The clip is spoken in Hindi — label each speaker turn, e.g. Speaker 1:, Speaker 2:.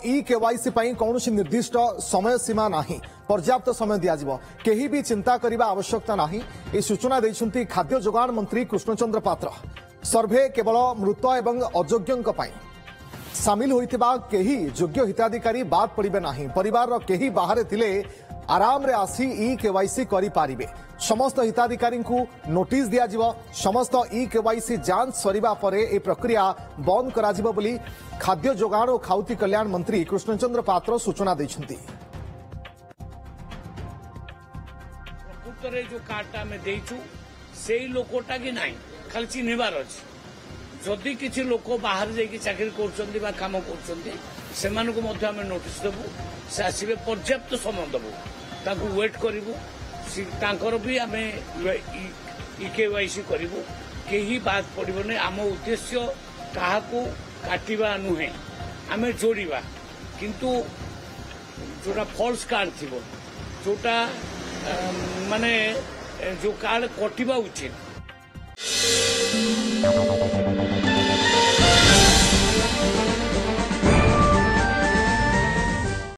Speaker 1: इ केवाईसी कौन निर्दिष्ट समय सीमा नहीं, पर्याप्त समय दिज्व केही भी चिंता करने आवश्यकता नहीं। ये सूचना देइछन्ति खाद्य जोगाण मंत्री कृष्णचंद्र पात्र। सर्भे केवल मृत एवं अयोग्यों सामिल होइथिबा केही योग्य हिताधिकारी बाद पड़े नहीं। परिवार केही बाहर थिले आराम रे आसी इ केवाईसी करि पारिबे। समस्त हिताधिकारी को नोटिस दियाजिव। समस्त इ केवाईसी जांच सरिबा परे ए प्रक्रिया बंद कराजिव बोली खाद्य जोगाण और खाउती कल्याण मंत्री कृष्णचंद्र पात्र सूचना दैछन्ति।
Speaker 2: प्रकृतरे जो कार्डटा आमे देइछु सेई लोकोटा कि नाही खाली चिन्हिबार अछि। जदि किछि लोक बाहर जाइए चाकरी कर काम कर नोटिस देवु से आसवे पर्याप्त समय देवु ताकू वेट करूँ भी आम इकेवाईसी करूँ कहीं बाद पड़े। आम उद्देश्य क्या काटिबा नुहे आम जोड़ा किंतु जोटा फॉल्स कार्ड थी जोटा माने जो कार्ड कटिबा उचित।